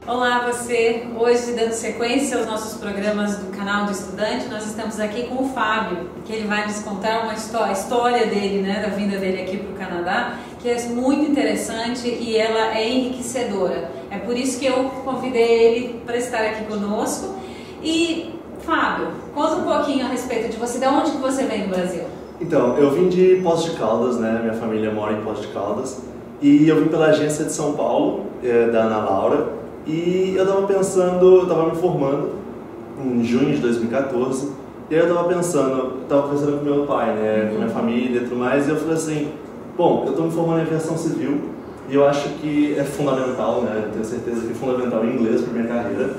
Olá você, hoje dando sequência aos nossos programas do canal do Estudante, nós estamos aqui com o Fábio, que ele vai nos contar uma história dele, né, da vinda dele aqui para o Canadá, que é muito interessante e ela é enriquecedora. É por isso que eu convidei ele para estar aqui conosco. E Fábio, conta um pouquinho a respeito de você, de onde que você vem no Brasil? Então, eu vim de Poços de Caldas, né, minha família mora em Poços de Caldas, e eu vim pela agência de São Paulo, da Ana Laura. E eu estava pensando, eu estava me formando em junho de 2014, e aí eu estava pensando com meu pai, né, com minha família e tudo mais, e eu falei assim, bom, eu estou me formando em aviação civil, e eu acho que é fundamental, né, eu tenho certeza que é fundamental o inglês para minha carreira.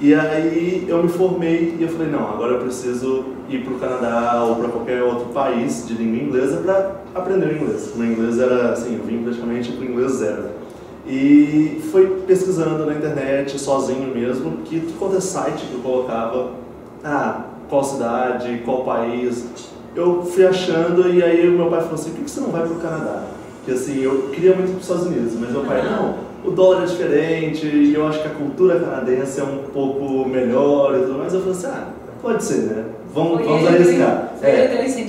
E aí eu me formei e eu falei, não, agora eu preciso ir para o Canadá ou para qualquer outro país de língua inglesa para aprender o inglês. O meu inglês era assim, eu vim praticamente para o inglês zero. E foi pesquisando na internet, sozinho mesmo, que tudo quanto é site que eu colocava, qual cidade, qual país, eu fui achando. E aí o meu pai falou assim, por que você não vai para o Canadá? Porque assim, eu queria muito ir para os Estados Unidos, mas meu pai, não, o dólar é diferente e eu acho que a cultura canadense é um pouco melhor e tudo mais. Eu falei assim, pode ser, né? Vamos arriscar.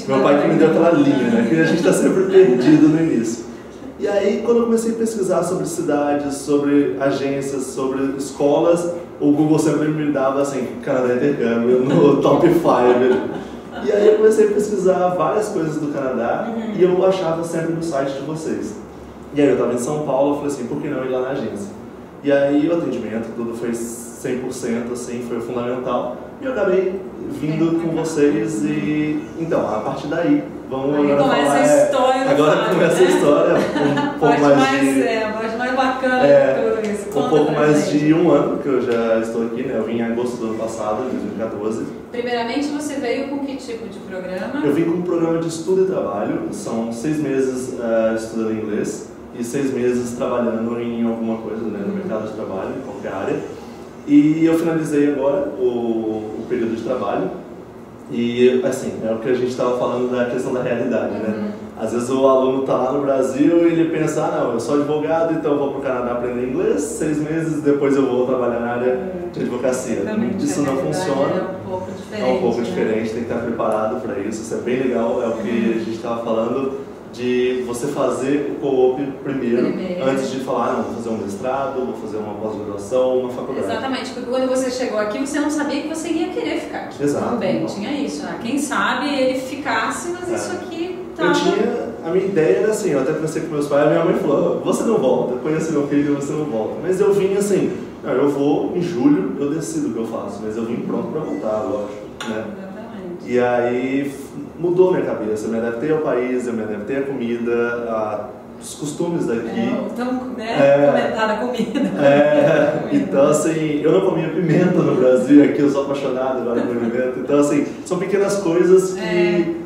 Meu pai que me deu aquela linha, né? Que a gente está sempre perdido no início. E aí, quando eu comecei a pesquisar sobre cidades, sobre agências, sobre escolas, o Google sempre me dava assim, Canadá Intercâmbio, no top 5. E aí eu comecei a pesquisar várias coisas do Canadá e eu achava sempre no site de vocês. E aí eu estava em São Paulo, eu falei assim, por que não ir lá na agência? E aí o atendimento, tudo foi 100%, assim, foi fundamental. E eu acabei vindo com vocês e, então, a partir daí, vamos agora começa a história. Agora começa a história, um pouco mais bacana de tudo isso. Um pouco mais de um ano que eu já estou aqui, né? Eu vim em agosto do ano passado, de 2014. Primeiramente, você veio com que tipo de programa? Eu vim com um programa de estudo e trabalho. São 6 meses estudando inglês e 6 meses trabalhando em alguma coisa, né? No mercado de trabalho, em qualquer área. E eu finalizei agora o período de trabalho. E, assim, é o que a gente estava falando da questão da realidade, né? Às vezes o aluno está lá no Brasil e ele pensa, não, eu sou advogado, então eu vou para o Canadá aprender inglês, 6 meses, depois eu vou trabalhar na área de advocacia. Isso não funciona. É um pouco diferente, tem que estar preparado para isso. Isso é bem legal, é o que a gente estava falando, de você fazer o co-op primeiro, antes de falar, não, vou fazer um mestrado, vou fazer uma pós-graduação, uma faculdade. Exatamente, porque quando você chegou aqui, você não sabia que você ia querer ficar aqui. Exato. Também tinha isso, quem sabe ele ficasse, mas isso aqui tava... A minha ideia era assim, eu até pensei com meus pais, a minha mãe falou, você não volta, eu conheço meu filho, você não volta. Mas eu vim assim, não, eu vou em julho, eu decido o que eu faço, mas eu vim pronto para voltar, lógico, né? E aí mudou minha cabeça, eu me adaptei ao país, eu me adaptei à comida, os costumes daqui. Comentada comida. Então assim, eu não comia pimenta no Brasil, aqui eu sou apaixonado agora por pimenta. Então assim, são pequenas coisas que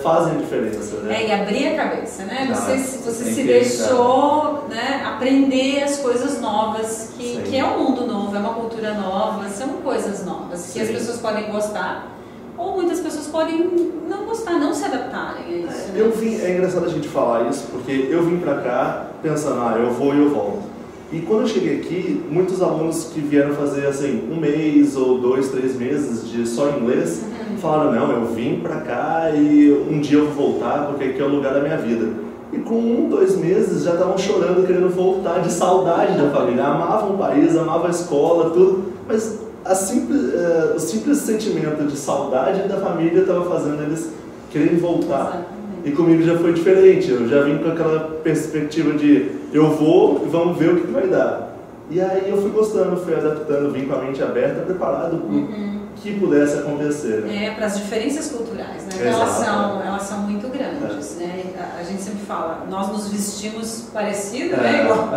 fazem a diferença, né? E abrir a cabeça, né? Você se deixou, né, aprender as coisas novas, que é um mundo novo, é uma cultura nova, são coisas novas, que as pessoas podem gostar. Ou muitas pessoas podem não gostar, não se adaptarem a isso. É engraçado a gente falar isso, porque eu vim pra cá pensando, eu vou e eu volto. E quando eu cheguei aqui, muitos alunos que vieram fazer assim, 1 mês ou 2, 3 meses de só inglês, falaram, não, eu vim pra cá e um dia eu vou voltar, porque aqui é o lugar da minha vida. E com 1, 2 meses já estavam chorando, querendo voltar, de saudade da família. Amavam o país, amavam a escola, tudo, mas o simples sentimento de saudade da família estava fazendo eles quererem voltar. Exatamente. E comigo já foi diferente, eu já vim com aquela perspectiva de eu vou e vamos ver o que vai dar. E aí eu fui gostando, fui adaptando, vim com a mente aberta, preparado para o que pudesse acontecer. Né? Para as diferenças culturais, né? Elas são muito grandes. Né? A gente sempre fala, nós nos vestimos parecido, né? Igual.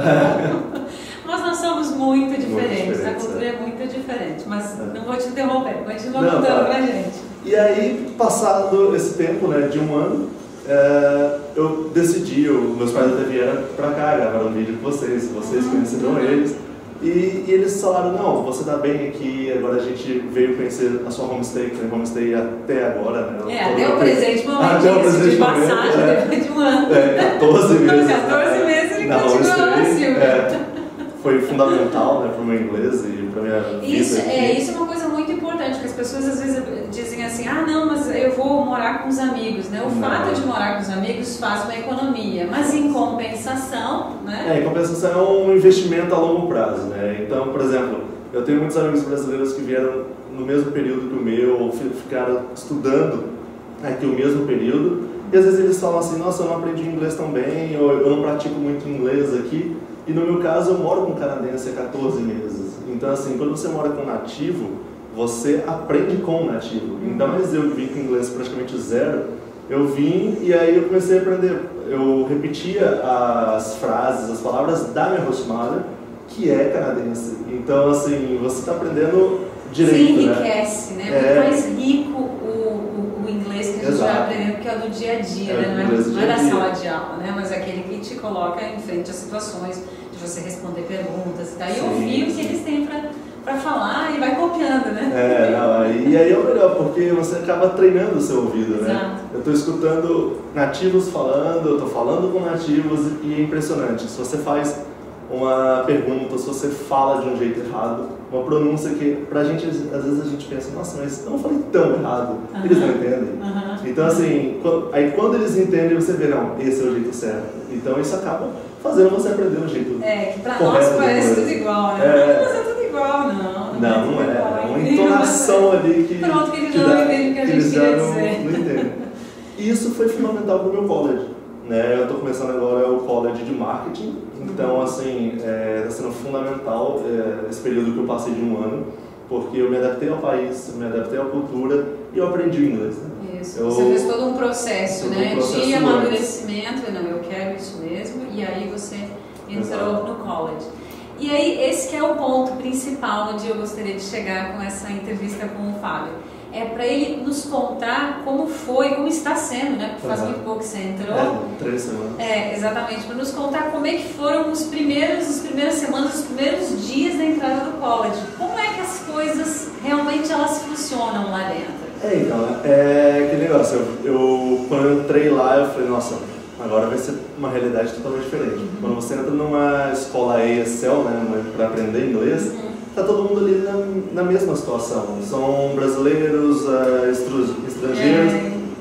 Mas nós somos muito diferentes, a cultura é muito diferente, mas não vou te interromper, continua contando pra gente. E aí, passado esse tempo, né, de 1 ano, eu decidi, meus pais até vieram pra cá, gravaram um vídeo com vocês conheceram eles, e eles falaram, não, você tá bem aqui, agora a gente veio conhecer a sua homestay, que foi homestay até agora, né? Até o presente momento, de passagem, depois de 1 ano. 14 meses. 14 meses ele continua assim. foi fundamental, né, para o meu inglês e para minha vida. Isso é uma coisa muito importante, que as pessoas às vezes dizem assim, ah não, mas eu vou morar com os amigos, né? O fato de morar com os amigos faz uma economia, mas em compensação, né? Em compensação é um investimento a longo prazo, né? Então, por exemplo, eu tenho muitos amigos brasileiros que vieram no mesmo período que o meu, ou ficaram estudando aqui o mesmo período, e às vezes eles falam assim, nossa, eu não aprendi inglês tão bem, ou eu não pratico muito inglês aqui. E no meu caso, eu moro com um canadense há 14 meses. Então, assim, quando você mora com um nativo, você aprende com o nativo. Então, mas eu vim com inglês praticamente zero, eu vim e aí eu comecei a aprender. Eu repetia as frases, as palavras da minha host mother, que é canadense. Então, assim, você está aprendendo direito, né? Se enriquece, né? É muito mais rico o inglês que a gente vai aprendendo, porque é do dia a dia, né? Não é da sala de aula, né? Mas é aquele que te coloca em frente às situações, de você responder perguntas e tal. E ouvir o que eles têm para falar e vai copiando, né? E aí é o melhor, porque você acaba treinando o seu ouvido, né? Exato. Eu estou escutando nativos falando, eu estou falando com nativos e é impressionante. Se você faz uma pergunta, se você fala de um jeito errado, uma pronúncia que pra gente, às vezes a gente pensa, nossa, mas eu não falei tão errado, eles não entendem. Então assim, quando eles entendem, você vê, não, esse é o jeito certo. Então isso acaba fazendo você aprender o jeito que pra nós parece tudo igual, né? Não, mas é tudo igual, não. Não é. É uma entonação ali que... Pronto, que eles não entendem o que a gente queria dizer. Não entendem. E isso foi fundamental pro meu college. Né? Eu estou começando agora o college de marketing, então assim, está sendo fundamental esse período que eu passei de um ano, porque eu me adaptei ao país, eu me adaptei à cultura e eu aprendi o inglês. Né? Isso, você fez todo um processo, né? De amadurecimento, não, eu quero isso mesmo, e aí você entrou no college. E aí esse que é o ponto principal onde eu gostaria de chegar com essa entrevista com o Fábio. É para ele nos contar como foi, como está sendo, né? Porque faz muito pouco que você entrou. 3 semanas. Exatamente. Para nos contar como é que foram as primeiras semanas, os primeiros dias da entrada do college. Como é que as coisas realmente elas funcionam lá dentro? Então, aquele negócio. Quando eu entrei lá, eu falei, nossa, agora vai ser uma realidade totalmente diferente. Quando você entra numa escola ESL, né, para aprender inglês, está todo mundo ali na mesma situação. São brasileiros, estrangeiros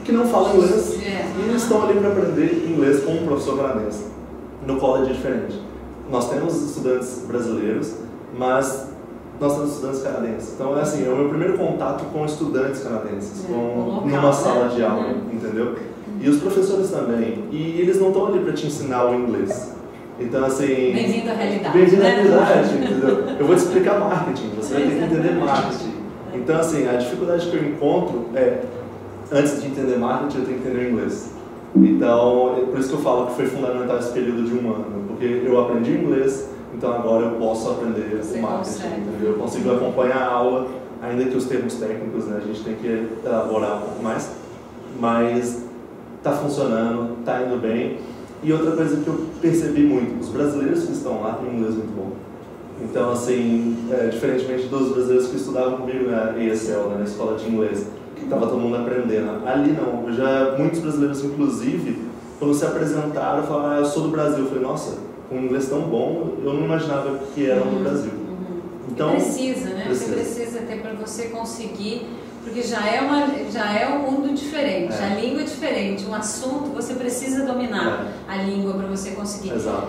que não falam inglês e estão ali para aprender inglês com um professor canadense. No college é diferente. Nós temos estudantes brasileiros, mas nós temos estudantes canadenses. Então é assim, é o meu primeiro contato com estudantes canadenses, numa sala de aula, entendeu? E os professores também. E eles não estão ali para te ensinar o inglês. Então, assim... Bem-vindo à realidade. Bem-vindo à realidade, entendeu? Eu vou te explicar marketing, você vai ter que entender marketing. Então, assim, a dificuldade que eu encontro antes de entender marketing, eu tenho que entender inglês. Então, por isso que eu falo que foi fundamental esse período de um ano, porque eu aprendi inglês, então agora eu posso aprender o marketing, entendeu? Eu consigo acompanhar a aula, ainda que os termos técnicos, né, a gente tem que elaborar um pouco mais, mas está funcionando, está indo bem. E outra coisa que eu percebi muito, os brasileiros que estão lá têm um inglês muito bom. Então, assim, diferentemente dos brasileiros que estudavam comigo na ESL, né, na escola de inglês, que estava todo mundo aprendendo. Ali não, muitos brasileiros, inclusive, quando se apresentaram, falaram, eu sou do Brasil. Eu falei, nossa, com um inglês tão bom, eu não imaginava que era no Brasil. Então, precisa, né? Você precisa ter para você conseguir, porque já é um mundo diferente, a língua é diferente, um assunto você precisa dominar a língua para você conseguir. Exato.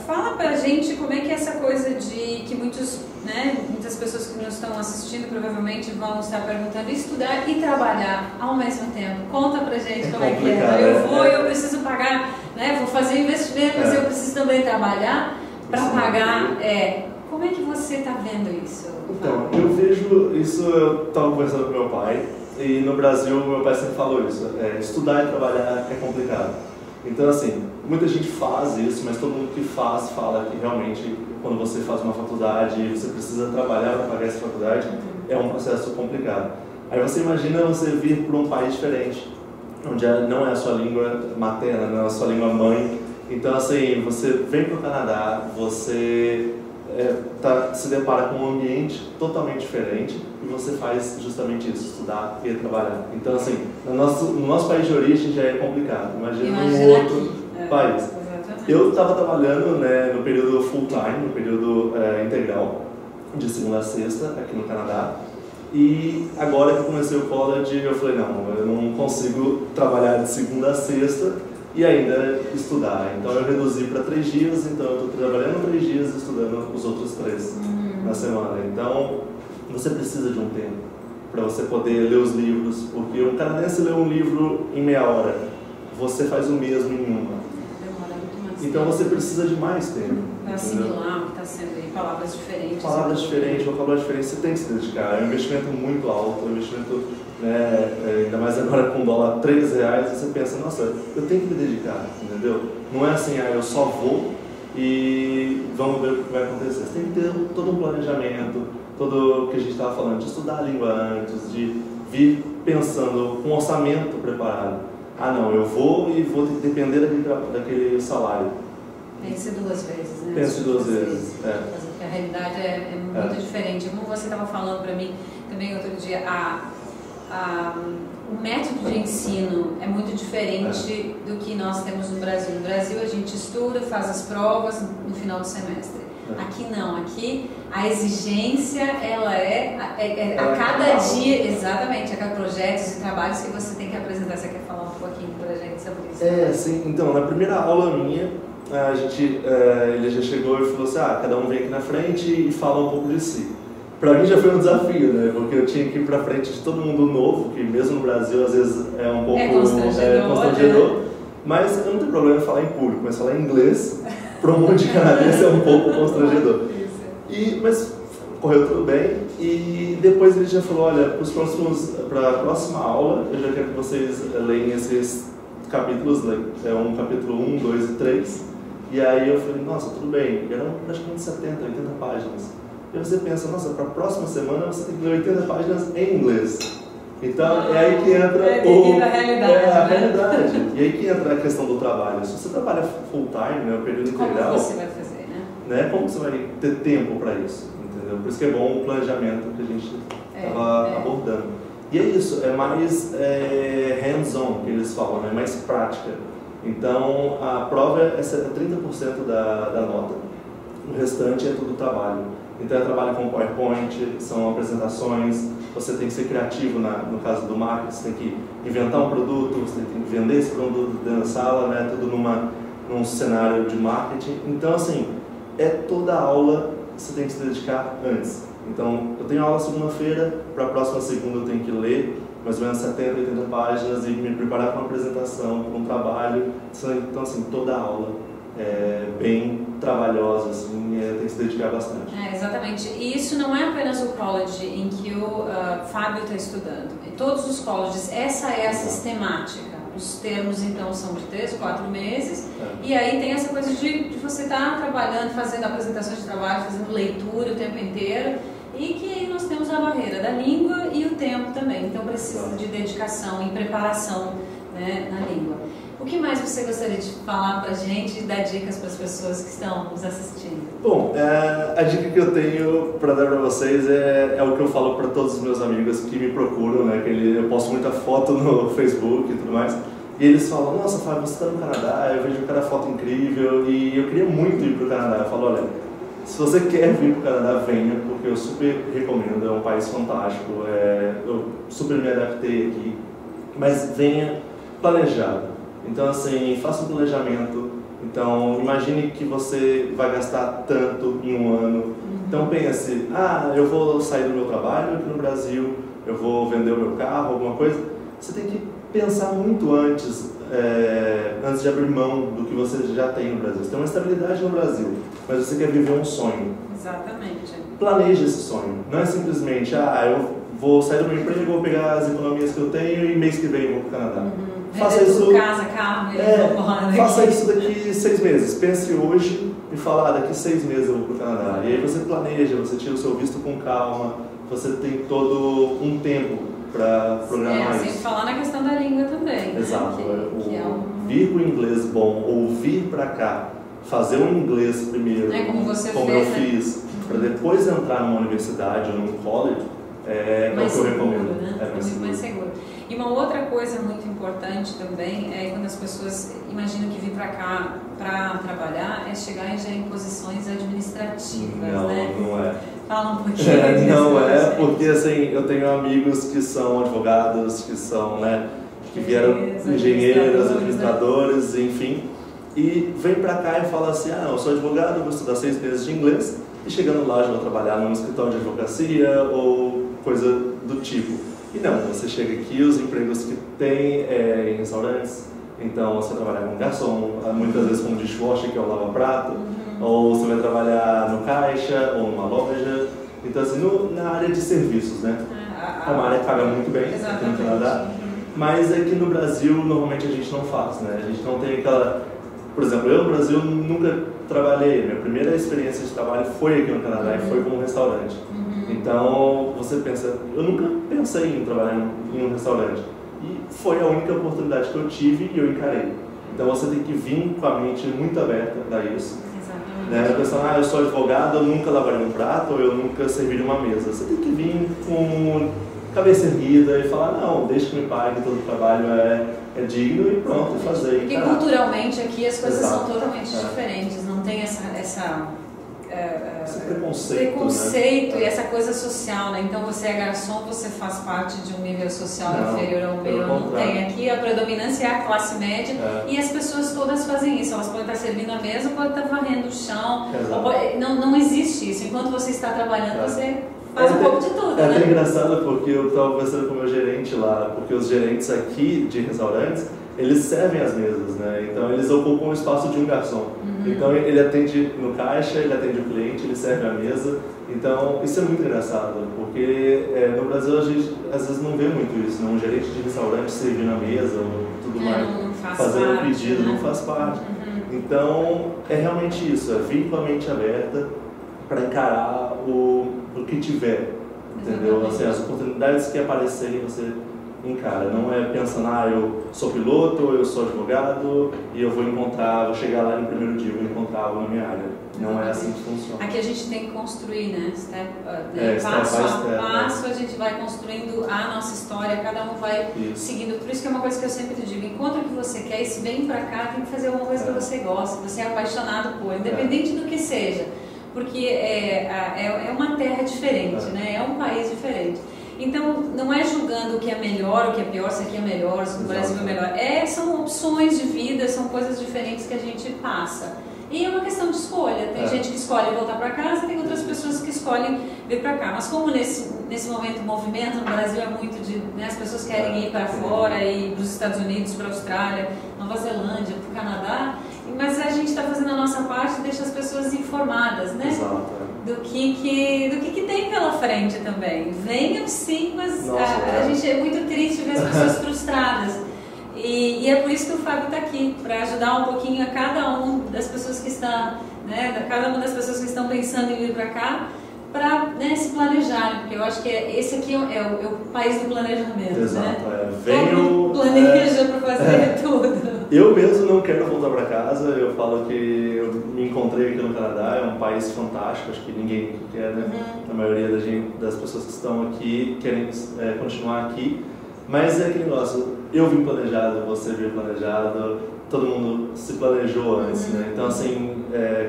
Fala pra gente como é que é essa coisa de que muitas pessoas que nos estão assistindo provavelmente vão estar perguntando, estudar e trabalhar ao mesmo tempo. Conta pra gente como é que é. Eu preciso pagar, né? Vou fazer investimento, mas eu preciso também trabalhar para pagar. Como é que você está vendo isso? Então, eu vejo isso, eu estava conversando com meu pai, e no Brasil meu pai sempre falou isso, estudar e trabalhar é complicado. Então, assim, muita gente faz isso, mas todo mundo que faz fala que realmente quando você faz uma faculdade e você precisa trabalhar para pagar essa faculdade, é um processo complicado. Aí você imagina você vir para um país diferente, onde não é a sua língua materna, não é a sua língua mãe. Então, assim, você vem para o Canadá, você se depara com um ambiente totalmente diferente e você faz justamente isso, estudar e trabalhar. Então, assim, no nosso país de origem já é complicado. Imagina um outro país. Eu estava trabalhando, né, no período full time, no período integral, de segunda a sexta, aqui no Canadá. E agora que eu comecei o college, eu falei, não, eu não consigo trabalhar de segunda a sexta e ainda estudar. Então eu reduzi para 3 dias, então eu estou trabalhando 3 dias e estudando os outros 3 na semana. Então você precisa de um tempo para você poder ler os livros, porque um canadense lê um livro em meia hora, você faz o mesmo em uma. Demora muito mais Então tempo. você precisa de mais tempo. Para assimilar o que está sendo aí, palavras diferentes. Palavras diferentes, vocabulário diferente, você tem que se dedicar. É um investimento muito alto, é um investimento, né, ainda mais agora com o dólar R$3, você pensa, nossa, eu tenho que me dedicar, entendeu? Não é assim, eu só vou e vamos ver o que vai acontecer. Você tem que ter todo um planejamento, todo o que a gente estava falando, de estudar a língua antes, de vir pensando com um orçamento preparado. Ah não, eu vou e vou ter que depender daquele salário. Pense 2 vezes, né? Pense 2 vezes, Porque a realidade é muito diferente. Como você estava falando para mim também outro dia, o método de ensino é muito diferente do que nós temos no Brasil. No Brasil a gente estuda, faz as provas no final do semestre. Aqui não, aqui a exigência ela é a cada dia, exatamente, a cada projetos e trabalhos que você tem que apresentar. Você quer falar um pouquinho pra gente sobre isso? Sim, então, na primeira aula minha, ele já chegou e falou assim, cada um vem aqui na frente e fala um pouco de si. Pra mim já foi um desafio, né, porque eu tinha que ir pra frente de todo mundo novo, que mesmo no Brasil às vezes é um pouco constrangedor, mas eu não tenho problema em falar em público, mas falar em inglês para um monte de canadense é um pouco constrangedor. Mas correu tudo bem e depois ele já falou, olha, para a próxima aula eu já quero que vocês leiam esses capítulos, um capítulo 1, 2 e 3. E aí eu falei, nossa, tudo bem, eram praticamente 70, 80 páginas. E você pensa, nossa, para a próxima semana você tem que ler 80 páginas em inglês. Então é aí que entra a realidade. E aí que entra a questão do trabalho. Se você trabalha full time, né, o período integral, como você vai fazer, né? Como você vai ter tempo para isso, entendeu? Por isso que é bom o planejamento que a gente estava abordando. E é isso, é mais hands-on que eles falam, né? Mais prática. Então a prova é 30% da nota, o restante é tudo trabalho. Então é trabalho com PowerPoint, são apresentações, você tem que ser criativo no caso do marketing, você tem que inventar um produto, você tem que vender esse produto dentro da sala, né, tudo num cenário de marketing. Então assim, toda aula você tem que se dedicar antes. Então eu tenho aula segunda-feira, para a próxima segunda eu tenho que ler mais ou menos 70, 80 páginas e me preparar para uma apresentação, para um trabalho. Então assim, toda aula é bem trabalhosa, assim, tem que se dedicar bastante. Exatamente. E isso não é apenas o college em que o Fábio está estudando. Em todos os colleges, essa é a sistemática. Os termos, então, são de 3, 4 meses. E aí tem essa coisa de você estar trabalhando, fazendo apresentações de trabalho, fazendo leitura o tempo inteiro. E que aí nós temos a barreira da língua e o tempo também. Então precisa de dedicação e preparação, né, na língua. O que mais você gostaria de falar para a gente e dar dicas para as pessoas que estão nos assistindo? Bom, a dica que eu tenho para dar para vocês é o que eu falo para todos os meus amigos que me procuram, né? Eu posto muita foto no Facebook e tudo mais. E eles falam, nossa, Fábio, você está no Canadá, eu vejo cada foto incrível e eu queria muito ir para o Canadá. Eu falo, olha, se você quer vir para o Canadá, venha, porque eu super recomendo, é um país fantástico, eu super me adaptei aqui, mas venha planejado. Então assim, faça um planejamento, então imagine que você vai gastar tanto em um ano, então pense, eu vou sair do meu trabalho aqui no Brasil, eu vou vender o meu carro, alguma coisa, você tem que pensar muito antes de abrir mão do que você já tem no Brasil. Você tem uma estabilidade no Brasil, mas você quer viver um sonho. Exatamente. Planeje esse sonho, não é simplesmente, eu vou sair do meu emprego, vou pegar as economias que eu tenho e mês que vem eu vou para o Canadá. Faça isso, casa, carro, faça isso daqui 6 meses. Pense hoje e fala, daqui 6 meses eu vou para o Canadá. E aí você planeja, você tira o seu visto com calma, você tem todo um tempo para programar isso. Sem falar na questão da língua também. Exato. Né? Vir com o inglês bom ou vir para cá, fazer um inglês primeiro, como você como fez, eu fiz, para depois entrar numa universidade ou num college, é o que eu recomendo. Né? É muito mais seguro. E uma outra coisa muito importante também é quando as pessoas imaginam que vir para cá para trabalhar é chegar já em posições administrativas, né? Não é. Fala um pouquinho disso. Não é, porque assim, eu tenho amigos que são advogados, que são, né, que vieram engenheiros, administradores, enfim, e vem pra cá e fala assim, eu sou advogado, vou estudar 6 meses de inglês, e chegando lá já vou trabalhar num escritório de advocacia ou coisa do tipo. E não, você chega aqui, os empregos que tem em restaurantes, então você trabalha como garçom, muitas vezes como dishwasher, que é o lava-prato, ou você vai trabalhar no caixa ou numa loja, então assim, na área de serviços, né? É uma área que paga muito bem aqui no Canadá, mas aqui no Brasil normalmente a gente não faz, né? A gente não tem aquela... Por exemplo, eu no Brasil nunca trabalhei, minha primeira experiência de trabalho foi aqui no Canadá e foi como restaurante. Então você pensa, eu nunca pensei em trabalhar em um restaurante e foi a única oportunidade que eu tive e eu encarei. Então você tem que vir com a mente muito aberta para isso. Né? Pensando, eu sou advogado, eu nunca lavaria um prato ou eu nunca serviria uma mesa. Você tem que vir com cabeça erguida e falar, não, deixa que me pague, todo o trabalho é digno e pronto, fazer. Porque culturalmente aqui as coisas são totalmente diferentes, não tem esse preconceito, né? E essa coisa social, né? Então você é garçom, você faz parte de um nível social inferior ao meu, não tem. Aqui a predominância é a classe média e as pessoas todas fazem isso, elas podem estar servindo a mesa, podem estar varrendo o chão, não existe isso, enquanto você está trabalhando você faz um pouco de tudo, né? É até engraçado porque eu estava conversando com o meu gerente lá, porque os gerentes aqui de restaurantes, eles servem as mesas, né? Então eles ocupam o espaço de um garçom. Então ele atende no caixa, ele atende o cliente, ele serve a mesa. Então isso é muito engraçado, porque no Brasil a gente às vezes não vê muito isso, né? Um gerente de restaurante servindo a mesa ou tudo mais, fazendo um pedido, não faz parte. Então é realmente isso, é vir com a mente aberta para encarar o que tiver, entendeu? Assim, as oportunidades que aparecerem você encara, não é pensando, eu sou piloto, eu sou advogado e eu vou chegar lá no primeiro dia, vou encontrar algo na minha área. Não é assim que funciona. Aqui a gente tem que construir, né? Passo a passo a gente vai construindo a nossa história, cada um vai seguindo. Por isso que é uma coisa que eu sempre digo, enquanto que você quer, se vem pra cá, tem que fazer alguma coisa que você gosta, que você é apaixonado por, independente do que seja. Porque é uma terra diferente, né? É um país diferente. Então, não é julgando o que é melhor, o que é pior, se aqui é melhor, se o Brasil é melhor. São opções de vida, são coisas diferentes que a gente passa. E é uma questão de escolha. Tem gente que escolhe voltar para casa, tem outras pessoas que escolhem vir para cá. Mas como nesse momento o movimento no Brasil é muito de... as pessoas querem ir para fora, ir para os Estados Unidos, para a Austrália, Nova Zelândia, para o Canadá, mas a gente está fazendo a nossa parte e deixa as pessoas informadas, né? Do que tem pela frente também. Venham sim, mas a gente é muito triste ver as pessoas frustradas. E é por isso que o Fábio está aqui, para ajudar um pouquinho a cada uma das pessoas que estão, cada uma das pessoas que estão pensando em vir para cá, para se planejarem, porque eu acho que esse aqui é o país do planejamento. Exato, Venham, planeja para fazer tudo. Eu mesmo não quero voltar para casa, eu falo que eu me encontrei aqui no Canadá, é um país fantástico, acho que ninguém quer, né? A maioria das pessoas que estão aqui querem continuar aqui, mas é aquele negócio, eu vim planejado, você veio planejado, todo mundo se planejou antes, né? Então assim,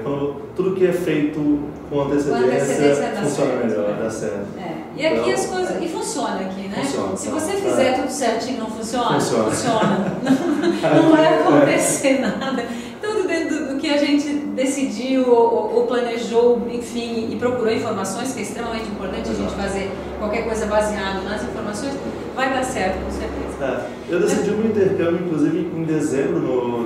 quando tudo que é feito com antecedência funciona melhor, dá certo. E aqui as coisas... E funciona aqui, né? Funciona, se você fizer tudo certinho, não funciona? Funciona. Não vai acontecer nada. Tudo dentro do que a gente decidiu ou planejou, enfim, e procurou informações, que é extremamente importante a gente fazer qualquer coisa baseado nas informações, vai dar certo, com certeza. Eu decidi um intercâmbio, inclusive, em dezembro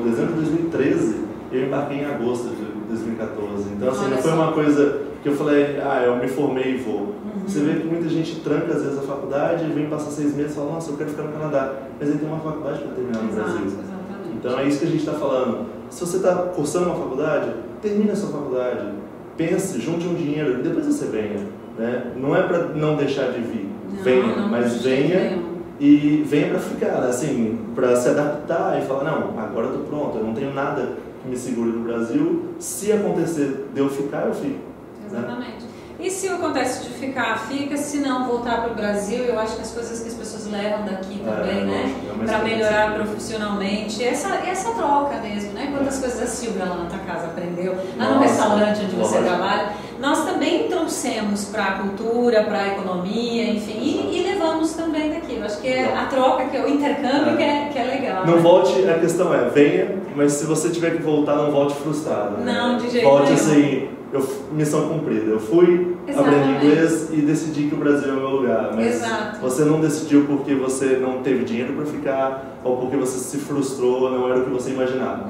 de 2013, e eu embarquei em agosto de 2014. Então, assim, não foi uma coisa que eu falei, eu me formei e vou. Você vê que muita gente tranca, às vezes, a faculdade e vem passar 6 meses e fala, nossa, eu quero ficar no Canadá. Mas aí tem uma faculdade para terminar no Brasil. Exatamente. Então, é isso que a gente está falando. Se você está cursando uma faculdade, termine a sua faculdade. Pense, junte um dinheiro e depois você venha. Né? Não é para não deixar de vir. Mas venha. E venha para ficar, assim, para se adaptar e falar, não, agora eu estou pronto, eu não tenho nada que me segure no Brasil. Se acontecer de eu ficar, eu fico. Exatamente. Né? E se acontece de ficar, fica, se não voltar para o Brasil, eu acho que as coisas que as pessoas levam daqui também, né? Para melhorar profissionalmente, essa troca mesmo, né? Quantas coisas a Silvia lá na tua casa aprendeu, lá no restaurante onde você trabalha, nós também trouxemos para a cultura, para a economia, enfim, e levamos também daqui. Eu acho que é a troca, que é o intercâmbio que é legal. Não né? volte, a questão é, venha, mas se você tiver que voltar, não volte frustrado. Não, de jeito volte nenhum. Assim, missão cumprida. Eu fui aprender inglês e decidi que o Brasil é o meu lugar. Mas você não decidiu porque você não teve dinheiro para ficar ou porque você se frustrou, não era o que você imaginava.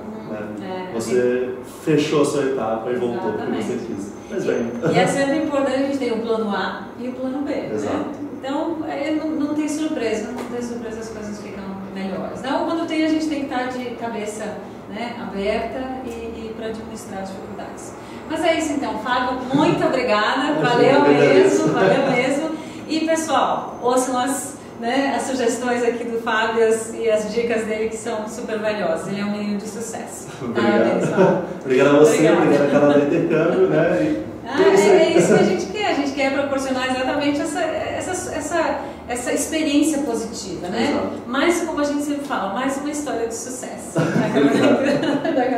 Né? Você fechou a sua etapa e voltou porque você quis. Mas bem. E é sempre importante a gente ter o plano A e o plano B. Exato. Né? Então, não tem surpresa, as coisas ficam melhores. Então, quando tem, a gente tem que estar de cabeça, né, aberta e para administrar as dificuldades. Mas é isso então, Fábio, muito obrigada, valeu mesmo. E pessoal, ouçam as sugestões aqui do Fábio e as dicas dele que são super valiosas. Ele é um menino de sucesso. Obrigado. Obrigado a você, obrigado a Canadá Intercâmbio, né? É isso que a gente quer. A gente quer proporcionar exatamente essa experiência positiva, né? Exato. Mais, como a gente sempre fala, mais uma história de sucesso da Canadá